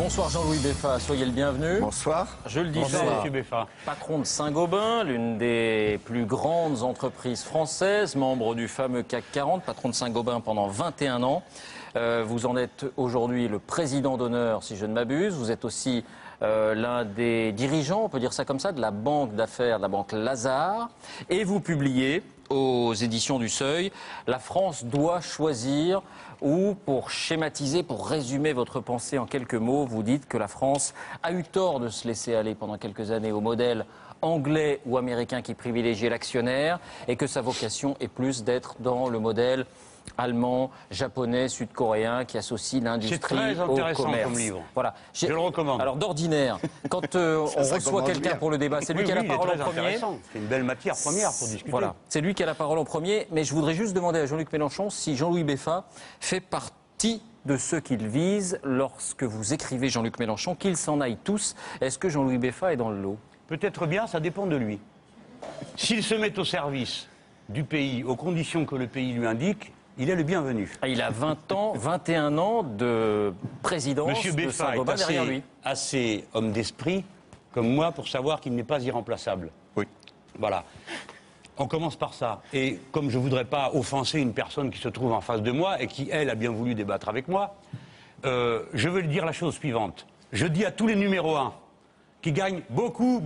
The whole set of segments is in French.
Bonsoir Jean-Louis Beffa, soyez le bienvenu. Bonsoir. Je le disais, patron de Saint-Gobain, l'une des plus grandes entreprises françaises, membre du fameux CAC 40, patron de Saint-Gobain pendant 21 ans. Vous en êtes aujourd'hui le président d'honneur, si je ne m'abuse. Vous êtes aussi l'un des dirigeants, on peut dire ça comme ça, de la banque d'affaires, de la banque Lazare. Et vous publiez aux éditions du Seuil, la France doit choisir, ou pour schématiser, pour résumer votre pensée en quelques mots, vous dites que la France a eu tort de se laisser aller pendant quelques années au modèle anglais ou américain qui privilégiait l'actionnaire et que sa vocation est plus d'être dans le modèle allemand, japonais, sud-coréen qui associe l'industrie au commerce. Comme livre. Voilà. Je le recommande. Alors d'ordinaire, quand on reçoit quelqu'un pour le débat, c'est lui qui a la parole en premier. C'est une belle matière première pour discuter. Voilà, c'est lui qui a la parole en premier. Mais je voudrais juste demander à Jean-Luc Mélenchon si Jean-Louis Beffa fait partie de ceux qu'il vise lorsque vous écrivez Jean-Luc Mélenchon, qu'ils s'en aillent tous. Est-ce que Jean-Louis Beffa est dans le lot? Peut-être bien, ça dépend de lui. S'il se met au service du pays, aux conditions que le pays lui indique, il est le bienvenu. Il a 20 ans, 21 ans de présidence Monsieur de Beffa Saint-Gobain derrière lui. assez homme d'esprit, comme moi, pour savoir qu'il n'est pas irremplaçable. Oui. Voilà. On commence par ça. Et comme je ne voudrais pas offenser une personne qui se trouve en face de moi et qui, elle, a bien voulu débattre avec moi, je veux lui dire la chose suivante. Je dis à tous les numéros 1 qui gagnent beaucoup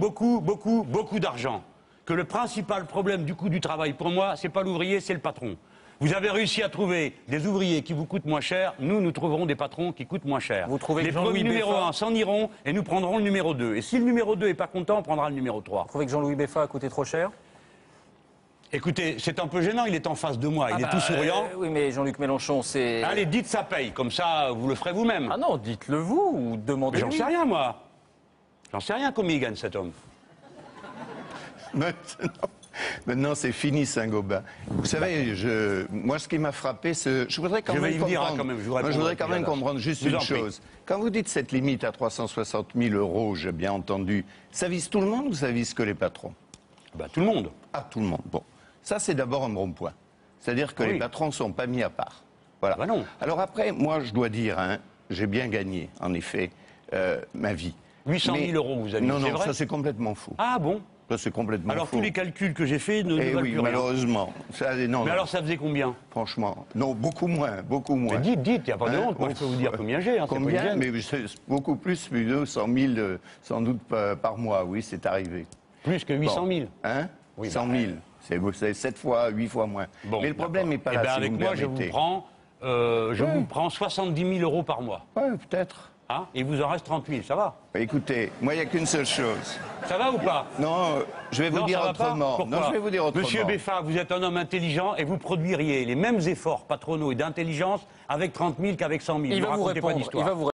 d'argent que le principal problème du coût du travail, pour moi, c'est pas l'ouvrier, c'est le patron. Vous avez réussi à trouver des ouvriers qui vous coûtent moins cher, nous trouverons des patrons qui coûtent moins cher. Vous trouvez les que Jean-Louis numéro Beffa... 1 s'en iront et nous prendrons le numéro 2. Et si le numéro 2 n'est pas content, on prendra le numéro 3. Vous trouvez que Jean-Louis Beffa a coûté trop cher? Écoutez, c'est un peu gênant, il est en face de moi, il est tout souriant. Oui, mais Jean-Luc Mélenchon, c'est... Allez, dites ça paye, comme ça vous le ferez vous-même. Ah non, dites-le vous ou demandez-lui. J'en sais rien, moi. J'en sais rien combien il gagne cet homme. Maintenant, c'est fini Saint-Gobain. Vous savez, moi, ce qui m'a frappé, c'est... Je voudrais quand Je vais même y venir, comprendre, quand même, je vous moi, je répondrai voudrais quand plus même à la- comprendre juste Je vous une en prie. chose. Quand vous dites cette limite à 360 000 €, j'ai bien entendu, ça vise tout le monde ou ça vise que les patrons? Bah, tout le monde. Ah, tout le monde. Bon. Ça, c'est d'abord un bon point. C'est-à-dire que Oui. les patrons ne sont pas mis à part. Voilà. Bah non. Alors après, moi, je dois dire, hein, j'ai bien gagné, en effet, ma vie. 800 000 Mais- € vous avez dit, Non, c'est non, vrai ça c'est complètement fou. Ah bon? Ça c'est complètement Alors fou. tous les calculs que j'ai faits ne Eh valent oui, plus rien. malheureusement. Ça, non, Mais non, alors ça faisait combien? franchement, non, beaucoup moins, beaucoup moins. Mais dites, il n'y a pas de honte. Moi, je peux vous dire combien j'ai. Hein, c'est pas une Combien? gêne. Mais c'est beaucoup plus, plus de 100 000, sans doute par mois, oui, c'est arrivé. Plus que 800 000. Hein? Oui, 100 000. C'est 7 fois, 8 fois moins. Bon, mais le problème n'est pas Eh là, ben, si avec vous me moi, je permettez. vous prends 70 000 € par mois. Ouais, peut-être. Hein, et il vous en reste 30 000, ça va? Écoutez, moi, il n'y a qu'une seule chose. Ça va ou pas? Non, je vais vous Non, dire ça va pas? autrement. Pourquoi? Non, je vais vous dire autrement. Monsieur Beffa, vous êtes un homme intelligent et vous produiriez les mêmes efforts patronaux et d'intelligence avec 30 000 qu'avec 100 000. Il Ne va vous racontez pas répondre. d'histoire. Il va vous